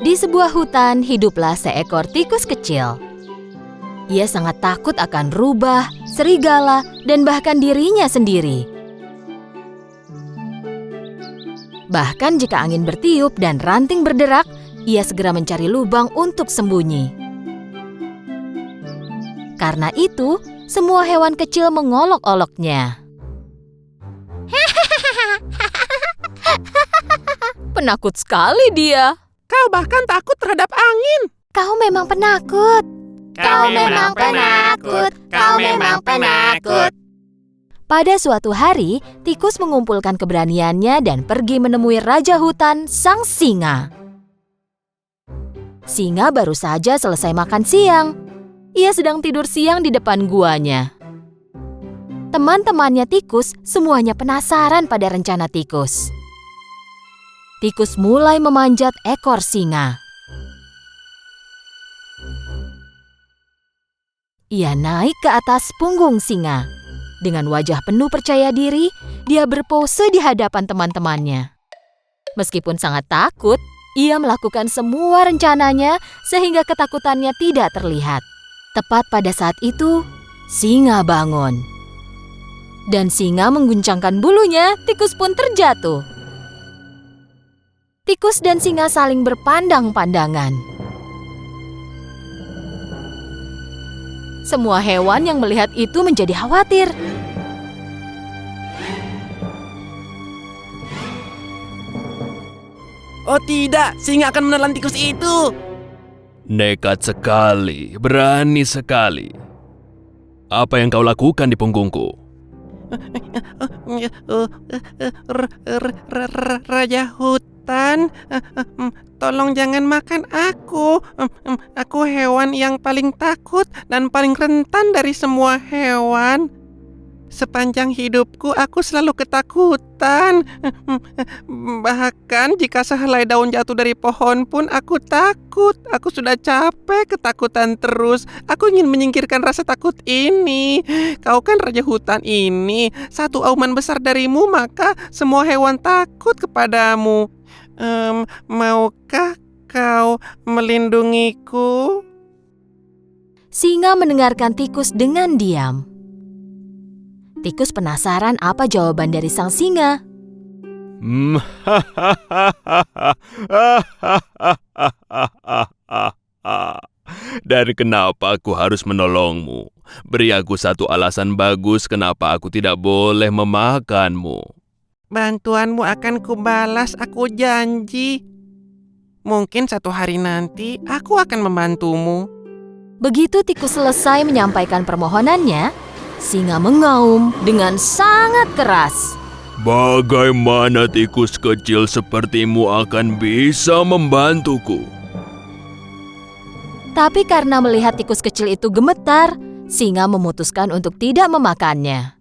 Di sebuah hutan hiduplah seekor tikus kecil. Ia sangat takut akan rubah, serigala, dan bahkan dirinya sendiri. Bahkan jika angin bertiup dan ranting berderak, ia segera mencari lubang untuk sembunyi. Karena itu, semua hewan kecil mengolok-oloknya. Penakut sekali dia. Kau bahkan takut terhadap angin. Kau memang penakut. Kau memang penakut. Kau memang penakut. Pada suatu hari, tikus mengumpulkan keberaniannya dan pergi menemui raja hutan, sang singa. Singa baru saja selesai makan siang. Ia sedang tidur siang di depan guanya. Teman-temannya tikus semuanya penasaran pada rencana tikus. Tikus mulai memanjat ekor singa. Ia naik ke atas punggung singa. Dengan wajah penuh percaya diri, dia berpose di hadapan teman-temannya. Meskipun sangat takut, ia melakukan semua rencananya sehingga ketakutannya tidak terlihat. Tepat pada saat itu, singa bangun. Dan singa mengguncangkan bulunya, tikus pun terjatuh. Tikus dan singa saling berpandang-pandangan. Semua hewan yang melihat itu menjadi khawatir. Oh tidak, singa akan menelan tikus itu. Nekat sekali, berani sekali. Apa yang kau lakukan di punggungku? Raja hutan, tolong jangan makan aku. Aku hewan yang paling takut dan paling rentan dari semua hewan. Sepanjang hidupku aku selalu ketakutan. Bahkan jika sehelai daun jatuh dari pohon pun aku takut. Aku sudah capek ketakutan terus. Aku ingin menyingkirkan rasa takut ini. Kau kan raja hutan ini. Satu auman besar darimu maka semua hewan takut kepadamu. Maukah kau melindungiku? Singa mendengarkan tikus dengan diam. Tikus penasaran apa jawaban dari sang singa. Dan kenapa aku harus menolongmu? Beri aku satu alasan bagus kenapa aku tidak boleh memakanmu. Bantuanmu akan kubalas, aku janji. Mungkin satu hari nanti aku akan membantumu. Begitu tikus selesai menyampaikan permohonannya, singa mengaum dengan sangat keras. Bagaimana tikus kecil sepertimu akan bisa membantuku? Tapi karena melihat tikus kecil itu gemetar, singa memutuskan untuk tidak memakannya.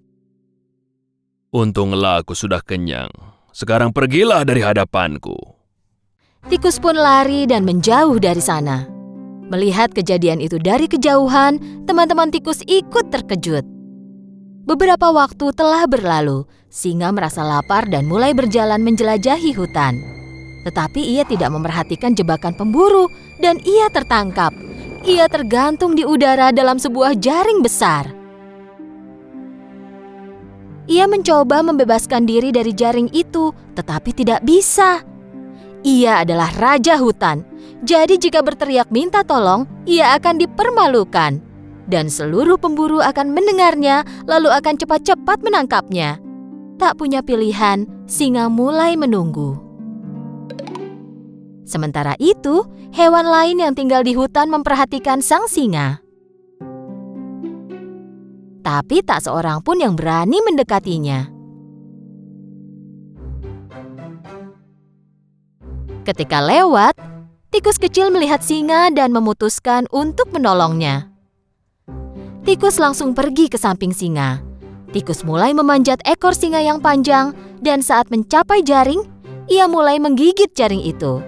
Untunglah aku sudah kenyang. Sekarang pergilah dari hadapanku. Tikus pun lari dan menjauh dari sana. Melihat kejadian itu dari kejauhan, teman-teman tikus ikut terkejut. Beberapa waktu telah berlalu, singa merasa lapar dan mulai berjalan menjelajahi hutan. Tetapi ia tidak memperhatikan jebakan pemburu dan ia tertangkap. Ia tergantung di udara dalam sebuah jaring besar. Ia mencoba membebaskan diri dari jaring itu, tetapi tidak bisa. Ia adalah raja hutan, jadi jika berteriak minta tolong, ia akan dipermalukan. Dan seluruh pemburu akan mendengarnya, lalu akan cepat-cepat menangkapnya. Tak punya pilihan, singa mulai menunggu. Sementara itu, hewan lain yang tinggal di hutan memperhatikan sang singa. Tapi tak seorang pun yang berani mendekatinya. Ketika lewat, tikus kecil melihat singa dan memutuskan untuk menolongnya. Tikus langsung pergi ke samping singa. Tikus mulai memanjat ekor singa yang panjang dan saat mencapai jaring, ia mulai menggigit jaring itu.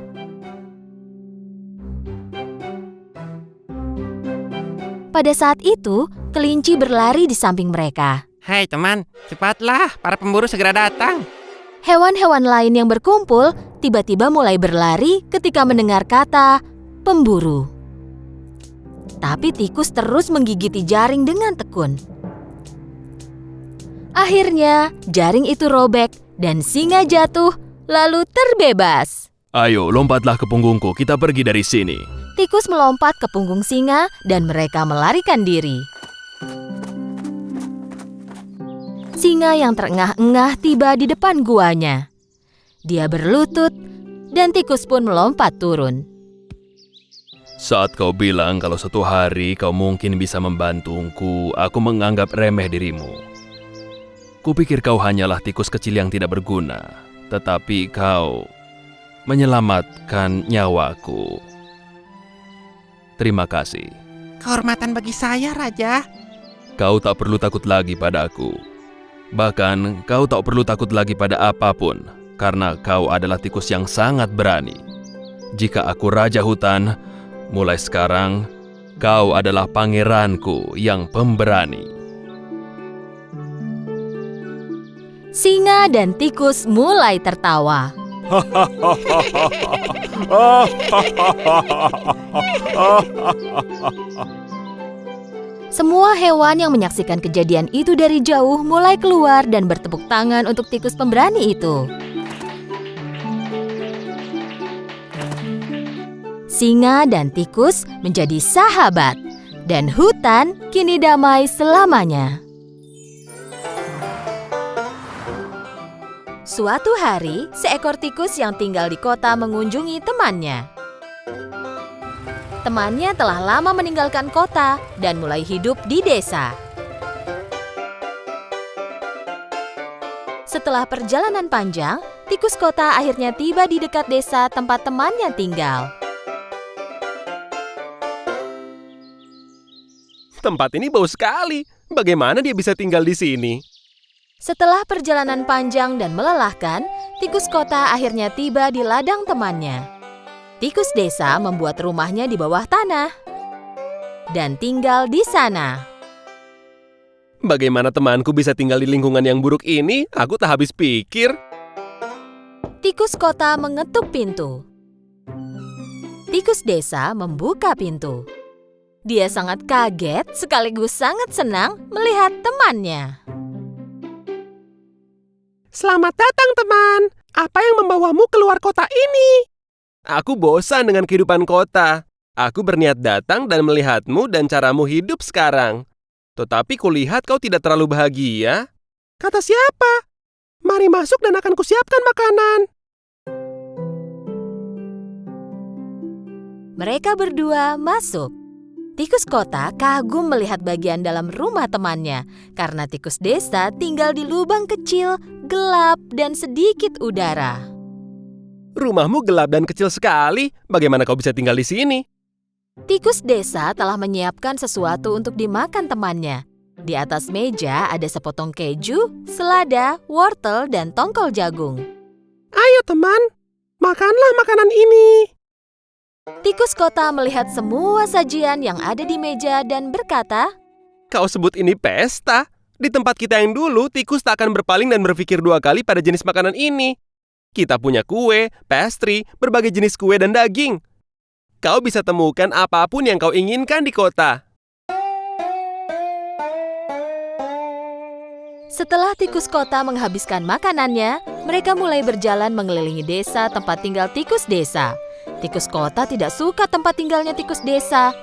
Pada saat itu, kelinci berlari di samping mereka. Hai teman, cepatlah, para pemburu segera datang. Hewan-hewan lain yang berkumpul tiba-tiba mulai berlari ketika mendengar kata pemburu. Tapi tikus terus menggigiti jaring dengan tekun. Akhirnya, jaring itu robek dan singa jatuh lalu terbebas. Ayo, lompatlah ke punggungku, kita pergi dari sini. Tikus melompat ke punggung singa dan mereka melarikan diri. Singa yang terengah-engah tiba di depan guanya. Dia berlutut dan tikus pun melompat turun. Saat kau bilang kalau suatu hari kau mungkin bisa membantuku, aku menganggap remeh dirimu. Kupikir kau hanyalah tikus kecil yang tidak berguna, tetapi kau menyelamatkan nyawaku. Terima kasih. Kehormatan bagi saya, Raja. Kau tak perlu takut lagi padaku. Bahkan kau tak perlu takut lagi pada apapun, karena kau adalah tikus yang sangat berani. Jika aku Raja Hutan, mulai sekarang kau adalah pangeranku yang pemberani. Singa dan tikus mulai tertawa. Semua hewan yang menyaksikan kejadian itu dari jauh mulai keluar dan bertepuk tangan untuk tikus pemberani itu. Singa dan tikus menjadi sahabat, dan hutan kini damai selamanya. Suatu hari, seekor tikus yang tinggal di kota mengunjungi temannya. Temannya telah lama meninggalkan kota dan mulai hidup di desa. Setelah perjalanan panjang, tikus kota akhirnya tiba di dekat desa tempat temannya tinggal. Tempat ini bau sekali. Bagaimana dia bisa tinggal di sini? Setelah perjalanan panjang dan melelahkan, tikus kota akhirnya tiba di ladang temannya. Tikus desa membuat rumahnya di bawah tanah dan tinggal di sana. Bagaimana temanku bisa tinggal di lingkungan yang buruk ini? Aku tak habis pikir. Tikus kota mengetuk pintu. Tikus desa membuka pintu. Dia sangat kaget sekaligus sangat senang melihat temannya. Selamat datang, teman. Apa yang membawamu keluar kota ini? Aku bosan dengan kehidupan kota. Aku berniat datang dan melihatmu dan caramu hidup sekarang. Tetapi kulihat kau tidak terlalu bahagia. Kata siapa? Mari masuk dan akan kusiapkan makanan. Mereka berdua masuk. Tikus kota kagum melihat bagian dalam rumah temannya karena tikus desa tinggal di lubang kecil, gelap, dan sedikit udara. Rumahmu gelap dan kecil sekali. Bagaimana kau bisa tinggal di sini? Tikus desa telah menyiapkan sesuatu untuk dimakan temannya. Di atas meja ada sepotong keju, selada, wortel, dan tongkol jagung. Ayo teman, makanlah makanan ini. Tikus kota melihat semua sajian yang ada di meja dan berkata, Kau sebut ini pesta? Di tempat kita yang dulu, tikus tak akan berpaling dan berpikir dua kali pada jenis makanan ini. Kita punya kue, pastry, berbagai jenis kue dan daging. Kau bisa temukan apapun yang kau inginkan di kota. Setelah tikus kota menghabiskan makanannya, mereka mulai berjalan mengelilingi desa tempat tinggal tikus desa. Tikus kota tidak suka tempat tinggalnya tikus desa.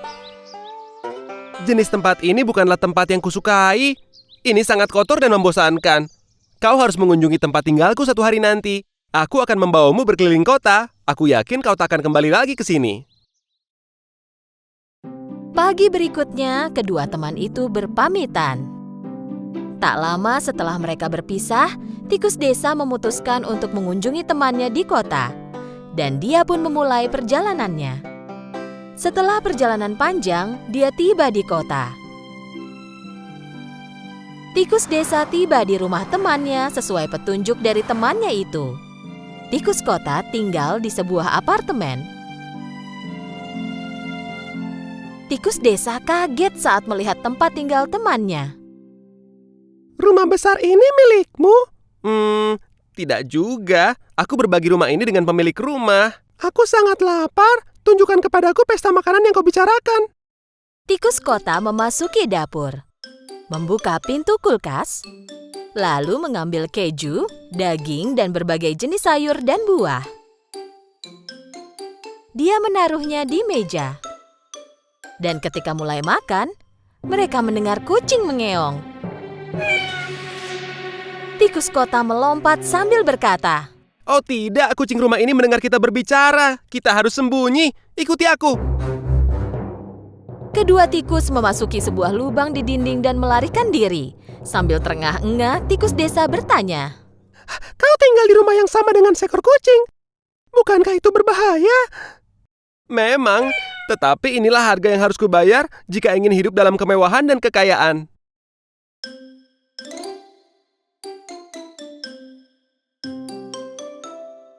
Jenis tempat ini bukanlah tempat yang kusukai. Ini sangat kotor dan membosankan. Kau harus mengunjungi tempat tinggalku suatu hari nanti. Aku akan membawamu berkeliling kota. Aku yakin kau tak akan kembali lagi ke sini. Pagi berikutnya, kedua teman itu berpamitan. Tak lama setelah mereka berpisah, tikus desa memutuskan untuk mengunjungi temannya di kota. Dan dia pun memulai perjalanannya. Setelah perjalanan panjang, dia tiba di kota. Tikus desa tiba di rumah temannya sesuai petunjuk dari temannya itu. Tikus kota tinggal di sebuah apartemen. Tikus desa kaget saat melihat tempat tinggal temannya. Rumah besar ini milikmu? Tidak juga. Aku berbagi rumah ini dengan pemilik rumah. Aku sangat lapar. Tunjukkan kepadaku pesta makanan yang kau bicarakan. Tikus kota memasuki dapur, membuka pintu kulkas, lalu mengambil keju, daging, dan berbagai jenis sayur dan buah. Dia menaruhnya di meja. Dan ketika mulai makan, mereka mendengar kucing mengeong. Tikus kota melompat sambil berkata, Oh tidak, kucing rumah ini mendengar kita berbicara. Kita harus sembunyi. Ikuti aku. kedua tikus memasuki sebuah lubang di dinding dan melarikan diri. Sambil terengah-engah, tikus desa bertanya, Kau tinggal di rumah yang sama dengan seekor kucing. Bukankah itu berbahaya? Memang, tetapi inilah harga yang harus kubayar jika ingin hidup dalam kemewahan dan kekayaan.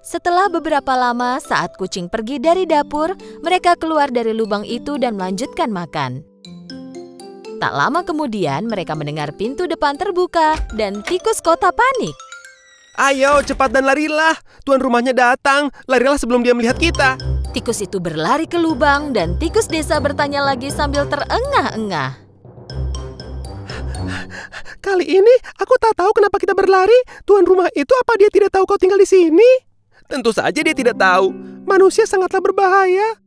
Setelah beberapa lama, saat kucing pergi dari dapur, mereka keluar dari lubang itu dan melanjutkan makan. Tak lama kemudian, mereka mendengar pintu depan terbuka dan tikus kota panik. Ayo, cepat dan larilah. Tuan rumahnya datang. Larilah sebelum dia melihat kita. Tikus itu berlari ke lubang dan tikus desa bertanya lagi sambil terengah-engah. Kali ini aku tak tahu kenapa kita berlari. Tuan rumah itu apa dia tidak tahu kau tinggal di sini? Tentu saja dia tidak tahu. Manusia sangatlah berbahaya.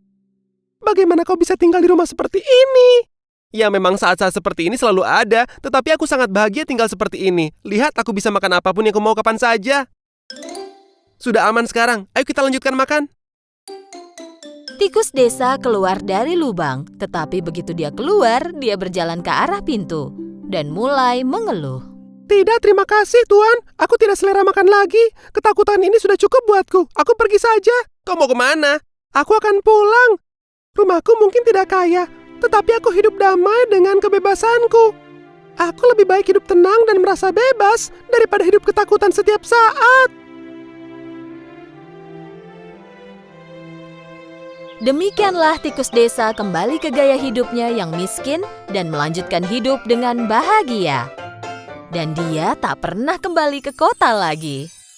Bagaimana kau bisa tinggal di rumah seperti ini? Ya memang saat-saat seperti ini selalu ada, tetapi aku sangat bahagia tinggal seperti ini. Lihat, aku bisa makan apapun yang kau mau kapan saja. Sudah aman sekarang, ayo kita lanjutkan makan. Tikus desa keluar dari lubang, tetapi begitu dia keluar, dia berjalan ke arah pintu dan mulai mengeluh. Tidak, terima kasih Tuan. Aku tidak selera makan lagi. Ketakutan ini sudah cukup buatku. Aku pergi saja. Kau mau kemana? Aku akan pulang. Rumahku mungkin tidak kaya, tetapi aku hidup damai dengan kebebasanku. Aku lebih baik hidup tenang dan merasa bebas daripada hidup ketakutan setiap saat. Demikianlah tikus desa kembali ke gaya hidupnya yang miskin dan melanjutkan hidup dengan bahagia. Dan dia tak pernah kembali ke kota lagi.